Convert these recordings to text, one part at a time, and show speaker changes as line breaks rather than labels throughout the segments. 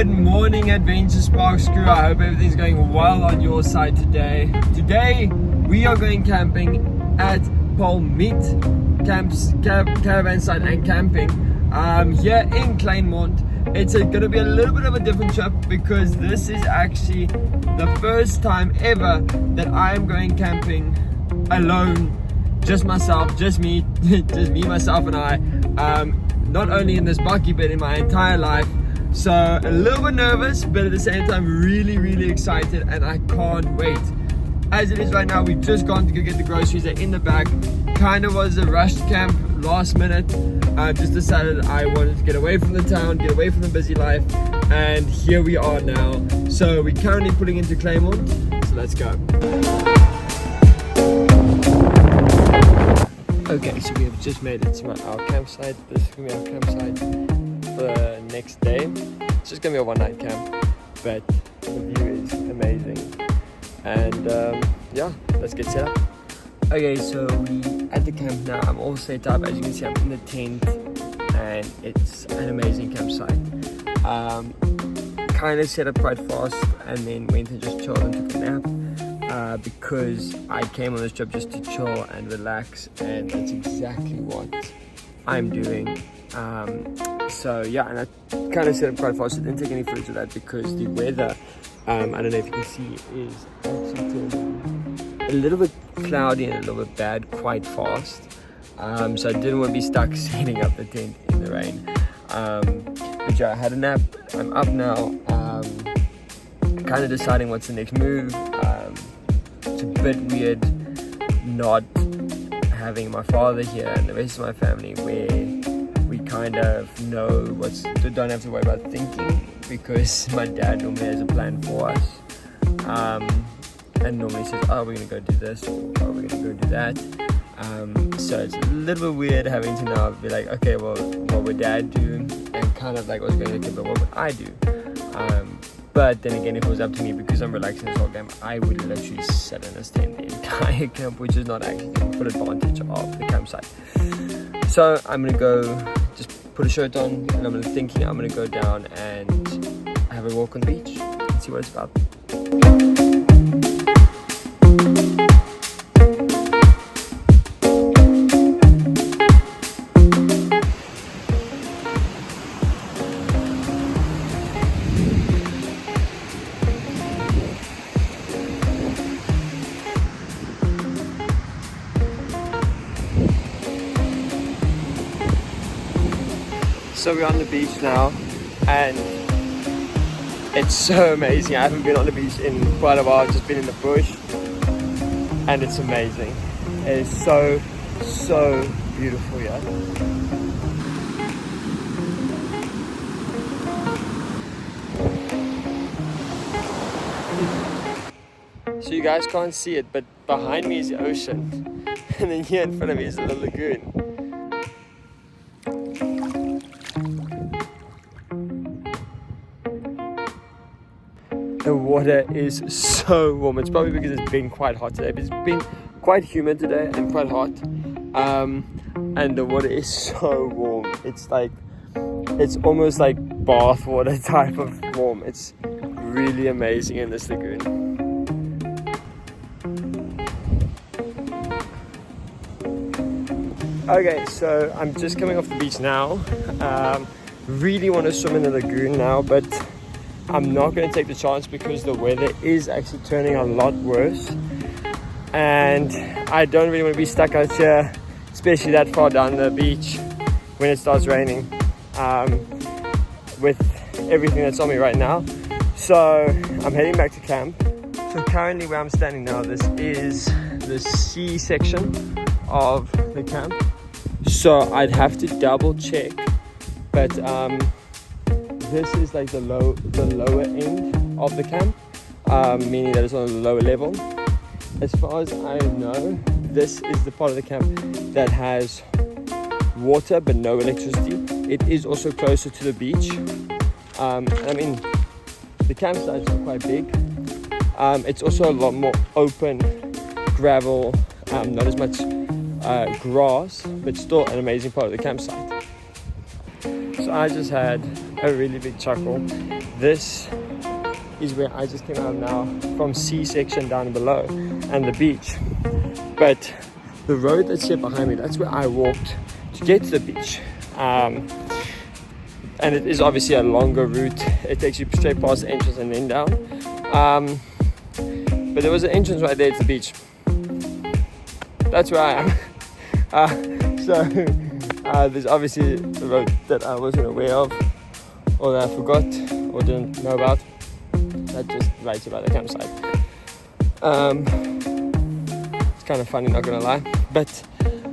Good morning, Adventure Sparks crew. I hope everything's going well on your side today. Today we are going camping at Palmiet Caravan Site and Camping here in Kleinmond. It's going to be a little bit of a different trip because this is actually the first time ever that I am going camping alone. Just myself, just me, myself and I. Not only in this bucky but in my entire life. So a little bit nervous, but at the same time really excited, and I can't wait. As it is right now, we've just gone to go get the groceries. They're in the back. Kind of was a rushed camp, last minute. Just decided I wanted to get away from the town, get away from the busy life, and here we are now. So we're currently pulling into Kleinmond, so let's go. Okay, so we have just made it to our campsite. This is going to be our campsite for the next day. It's just going to be a one-night camp, but the view is amazing. And yeah, let's get set up. Okay, so we at the camp now. I'm all set up. As you can see, I'm in the tent, and it's an amazing campsite. Kind of set up quite fast, and then went and just chilled and took a nap. Because I came on this trip just to chill and relax, and that's exactly what I'm doing. So yeah, and I kind of set up quite fast. I didn't take any footage of that because the weather, I don't know if you can see, is actually turning a little bit cloudy and a little bit bad quite fast. So I didn't want to be stuck setting up the tent in the rain. But yeah, I had a nap. I'm up now. Kind of deciding what's the next move. It's a bit weird not having my father here and the rest of my family, where we kind of know don't have to worry about thinking, because my dad normally has a plan for us, and normally says, oh, we're gonna go do this, or oh, we're gonna go do that. So it's a little bit weird having to now be like, okay, well, what would dad do, and kind of like what's going to, but what would I do? But then again, if it was up to me, because I'm relaxing this whole camp, I would literally sit in this tent the entire camp, which is not actually taking full advantage of the campsite. So I'm gonna go just put a shirt on, and I'm thinking I'm gonna go down and have a walk on the beach and see what it's about. So we're on the beach now, and it's so amazing. I haven't been on the beach in quite a while. I've just been in the bush, and it's amazing. It is so beautiful here. So you guys can't see it, but behind me is the ocean, and then here in front of me is a little lagoon. The water is so warm. It's probably because it's been quite hot today, but it's been quite humid today and quite hot. And the water is so warm. It's almost like bath water type of warm. It's really amazing in this lagoon. Okay, so I'm just coming off the beach now. Really want to swim in the lagoon now, but I'm not going to take the chance because the weather is actually turning a lot worse, and I don't really want to be stuck out here, especially that far down the beach when it starts raining, with everything that's on me right now. So I'm heading back to camp. So currently where I'm standing now, this is the sea section of the camp, so I'd have to double check, but this is like the lower end of the camp, meaning that it's on a lower level. As far as I know, this is the part of the camp that has water but no electricity. It is also closer to the beach. I mean, the campsites are quite big. It's also a lot more open, gravel, not as much grass, but still an amazing part of the campsite. So So I just had a really big chuckle. This is where I just came out now from C section down below and the beach. But the road that's here behind me, that's where I walked to get to the beach. And it is obviously a longer route. It takes you straight past the entrance and then down. But there was an entrance right there to the beach. That's where I am. So there's obviously the road that I wasn't aware of, or that I forgot, or didn't know about. That just right here by the campsite. It's kind of funny, not gonna lie. But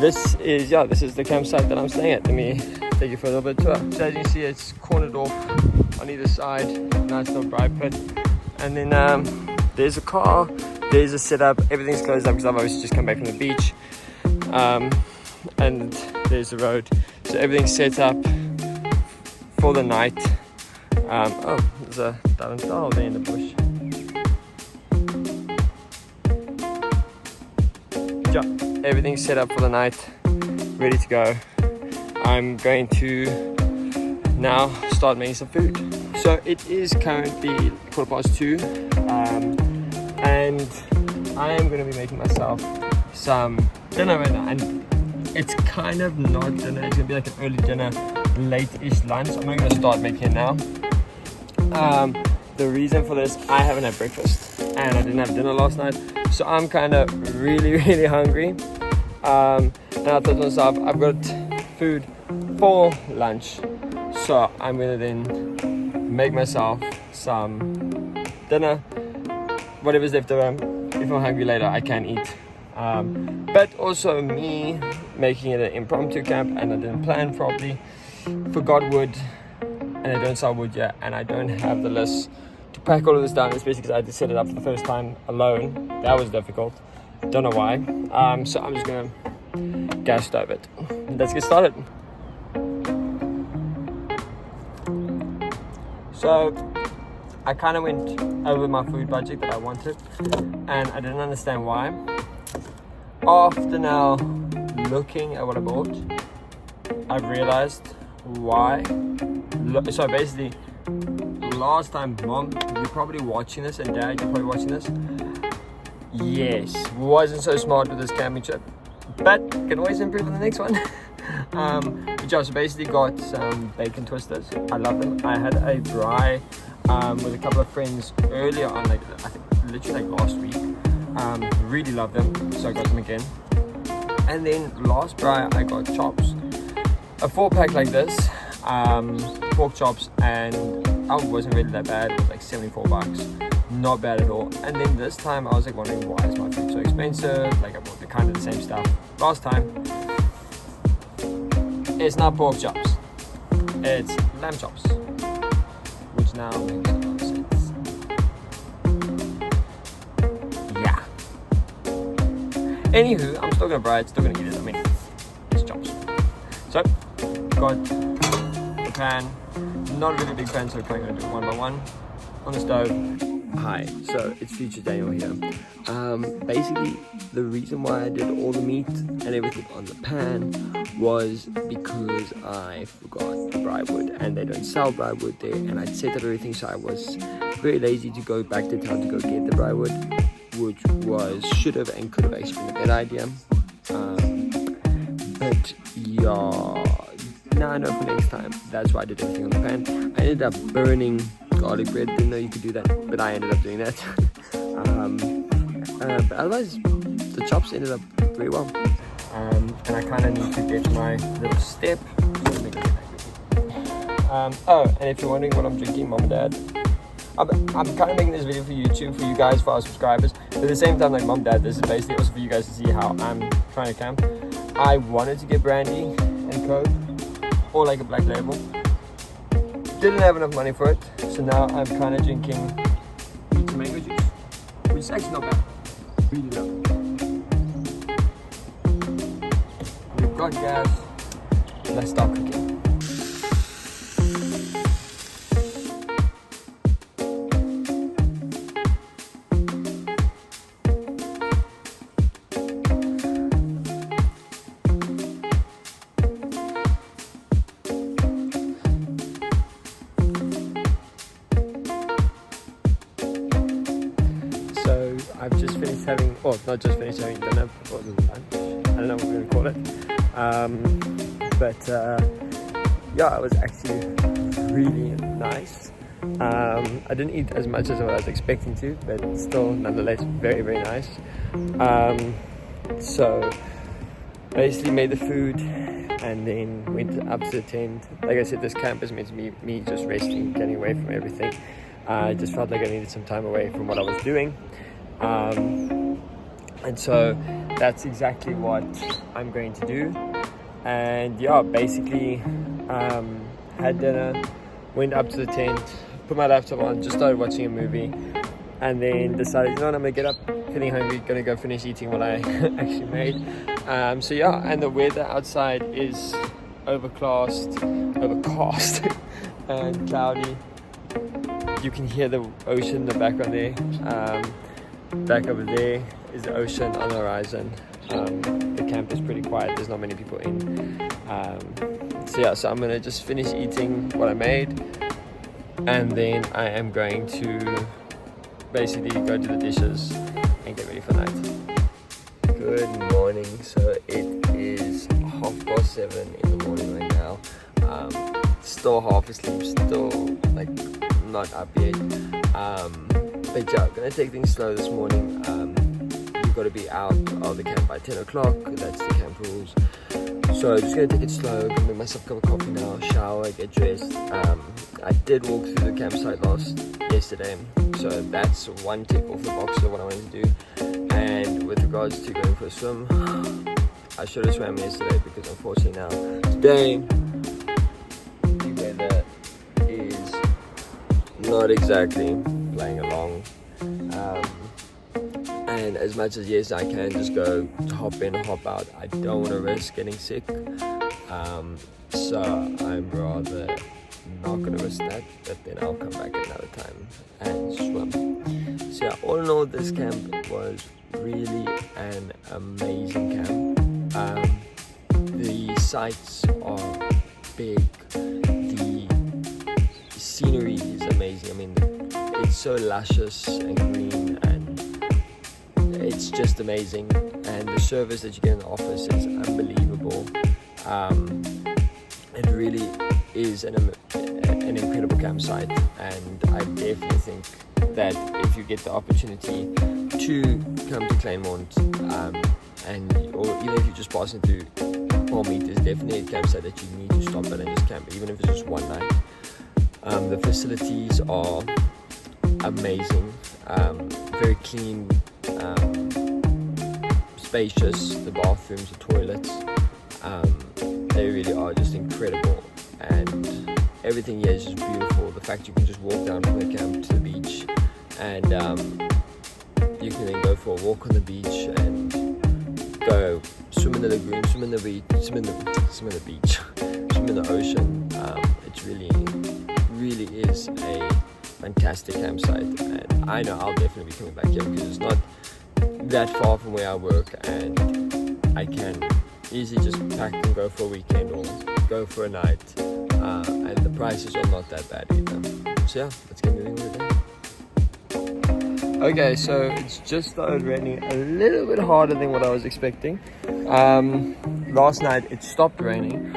this is the campsite that I'm staying at. Let me take you for a little bit tour. So as you can see, it's cornered off on either side. Nice little dry pit. And then there's a car, there's a setup. Everything's closed up because I've obviously just come back from the beach. And there's the road. So everything's set up for the night. Oh, there's a dial there in the bush. Yeah, everything's set up for the night, ready to go. I'm going to now start making some food. So it is currently 2:15, and I am going to be making myself some dinner right now. And it's kind of not dinner, it's going to be like an early dinner, late-ish lunch. I'm not going to start making it now. The reason for this, I haven't had breakfast and I didn't have dinner last night, so I'm kind of really hungry. And I thought to myself, I've got food for lunch, so I'm gonna then make myself some dinner, whatever's left over. If I'm hungry later, I can eat. But also me making it an impromptu camp, and I didn't plan properly, forgot wood, and I don't sell wood yet, and I don't have the list to pack all of this down, especially because I had to set it up for the first time alone. That was difficult, don't know why. So I'm just gonna gas stove it. Let's get started. So I kind of went over my food budget that I wanted, and I didn't understand why. After now looking at what I bought, I've realized why. So basically, last time, Mom, you're probably watching this, and Dad, you're probably watching this. Yes, wasn't so smart with this camping trip, but can always improve on the next one. Which I basically got some bacon twisters. I love them. I had a braai with a couple of friends earlier on, like I think literally like last week. Really love them, so I got them again. And then last braai I got chops, a 4-pack like this, pork chops, and it wasn't really that bad. It was like $74, not bad at all. And then this time I was like wondering, why is my food so expensive? Like I bought the kind of the same stuff last time. It's not pork chops, it's lamb chops, which now makes a lot of sense. Yeah. Anywho, I'm still gonna braai it, still gonna eat it. I mean, it's chops. So, got the pan. Not a really big pan, so we're probably gonna do it one by one on the stove. Hi, so it's Future Daniel here. Basically, the reason why I did all the meat and everything on the pan was because I forgot the braai wood, and they don't sell braai wood there, and I'd set up everything, so I was very lazy to go back to town to go get the braai wood, which should have and could have actually been a better idea. But yeah, now I know for next time. That's why I did everything on the pan. I ended up burning garlic bread. Didn't know you could do that, but I ended up doing that. But otherwise, the chops ended up very well. And I kind of need to get my little step. So let me go get that. Oh, and if you're wondering what I'm drinking, Mom and Dad, I'm kind of making this video for YouTube, for you guys, for our subscribers. But at the same time, like Mom, Dad, this is basically also for you guys to see how I'm trying to camp. I wanted to get brandy and Coke, or like a black label. Didn't have enough money for it, so now I'm kind of drinking peach mango juice, which is actually not bad. Really love it. We've got gas. Let's start cooking. or not just finished having dinner, or lunch, I don't know what we're gonna call it. But yeah, it was actually really nice. I didn't eat as much as I was expecting to, but still nonetheless very, very nice. So basically made the food and then went up to the tent. Like I said, this camp is meant to be me just resting, getting away from everything. I just felt like I needed some time away from what I was doing. And so that's exactly what I'm going to do. And yeah, basically had dinner, went up to the tent, put my laptop on, just started watching a movie, and then decided, you know what, I'm gonna get up, feeling hungry, gonna go finish eating what I actually made. So yeah, and the weather outside is overcast and cloudy. You can hear the ocean in the background there. Back over there is the ocean on the horizon. The camp is pretty quiet, there's not many people in. So yeah, so I'm gonna just finish eating what I made, and then I am going to basically go do the dishes and get ready for the night. Good morning. So it is 7:30 in the morning right now. Still half asleep, still like not up yet. But yeah, gonna take things slow this morning. We've got to be out of the camp by 10 o'clock. That's the camp rules. So just gonna take it slow, gonna make myself a cup of coffee now, shower, get dressed. I did walk through the campsite yesterday, so that's one tick off the box of what I wanted to do. And with regards to going for a swim, I should have swam yesterday because unfortunately now today the weather is not exactly playing along. And as much as yes, I can just go hop in, hop out, I don't want to risk getting sick. So I'm rather not going to risk that, but then I'll come back another time and swim. So yeah, all in all, this camp was really an amazing camp. The sites are big, the scenery is amazing. I mean, it's so luscious and green, and it's just amazing, and the service that you get in the office is unbelievable. It really is an incredible campsite, and I definitely think that if you get the opportunity to come to Kleinmond, or even if you're just passing through Palmiet, there's definitely a campsite that you need to stop at and just camp, even if it's just one night. The facilities are amazing, very clean, spacious, the bathrooms, the toilets, they really are just incredible, and everything here is just beautiful. The fact you can just walk down from the camp to the beach, and you can then go for a walk on the beach and go swim in the lagoon, swim in the beach, swim in the ocean. It really is a fantastic campsite, and I know I'll definitely be coming back here because it's not that far from where I work, and I can easily just pack and go for a weekend or go for a night, and the prices are not that bad either. So yeah, let's get moving with it. Okay, so it's just started raining a little bit harder than what I was expecting. Last night it stopped raining,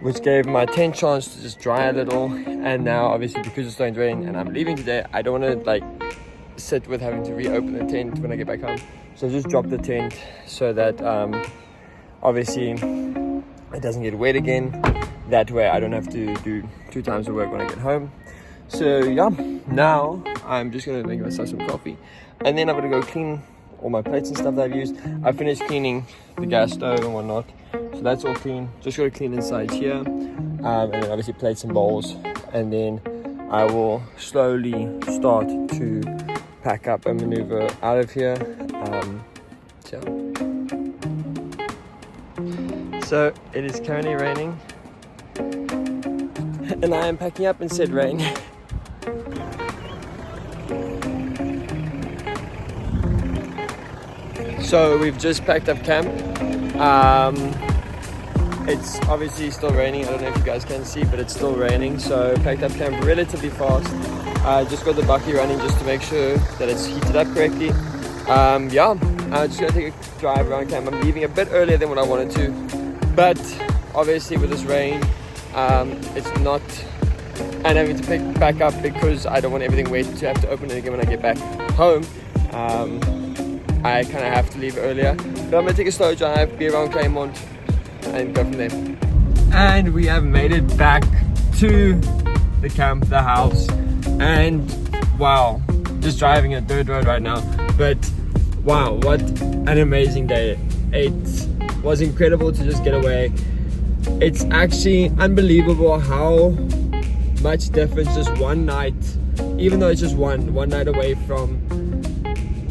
which gave my tent chance to just dry a little, and now obviously because it's starting to rain and I'm leaving today, I don't want to sit with having to reopen the tent when I get back home. So I just dropped the tent so that obviously it doesn't get wet again. That way I don't have to do 2 times the work when I get home. So yeah, now I'm just gonna make myself some coffee, and then I'm gonna go clean all my plates and stuff that I've used. I finished cleaning the gas stove and whatnot, so that's all clean. Just gotta clean inside here, and then obviously plates and bowls, and then I will slowly start to pack up and maneuver out of here. So it is currently raining, and I am packing up in said rain. So we've just packed up camp. It's obviously still raining. I don't know if you guys can see, but it's still raining. So packed up camp relatively fast. Just got the bucky running just to make sure that it's heated up correctly. Yeah, Just gonna take a drive around camp. I'm leaving a bit earlier than what I wanted to, but obviously with this rain, it's not, and having to pick back up because I don't want everything wet to have to open it again when I get back home. I kind of have to leave earlier, but I'm gonna take a slow drive, be around Kleinmond, and go from there. And we have made it back to the camp, the house, and wow, just driving a dirt road right now, but wow, what an amazing day. It was incredible to just get away. It's actually unbelievable how much difference just one night, even though it's just one night away from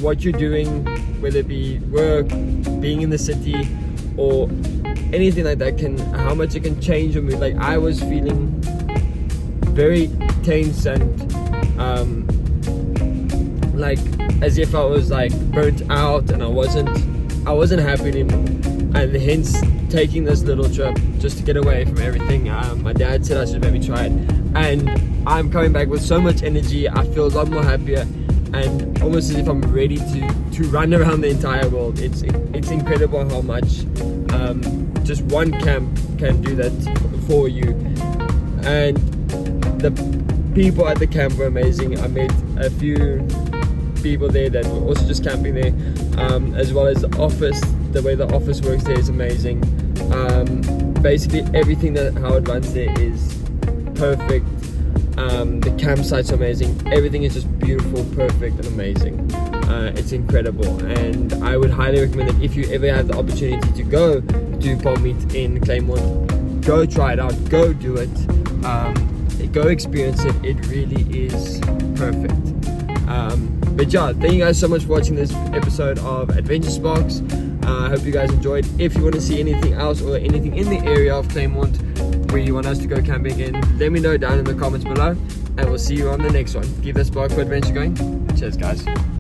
what you're doing, whether it be work, being in the city, or anything like that, how much it can change your mood. Like, I was feeling very tense and like as if I was like burnt out, and I wasn't happy anymore, and hence taking this little trip just to get away from everything. My dad said I should maybe try it, and I'm coming back with so much energy. I feel a lot more happier, and almost as if I'm ready to run around the entire world. It's incredible how much just one camp can do that for you. And the people at the camp were amazing. I met a few people there that were also just camping there, as well as the office. The way the office works there is amazing. Basically everything how it runs there is perfect. The campsite's amazing. Everything is just beautiful, perfect, and amazing. It's incredible, and I would highly recommend that if you ever have the opportunity to go do Palmiet in Kleinmond, go try it out, go do it, go experience it. It really is perfect. But yeah, thank you guys so much for watching this episode of Adventure Sparks. I hope you guys enjoyed. If you want to see anything else or anything in the area of Kleinmond where you want us to go camping in, let me know down in the comments below, and we'll see you on the next one. Keep the spark for adventure going. Cheers, guys.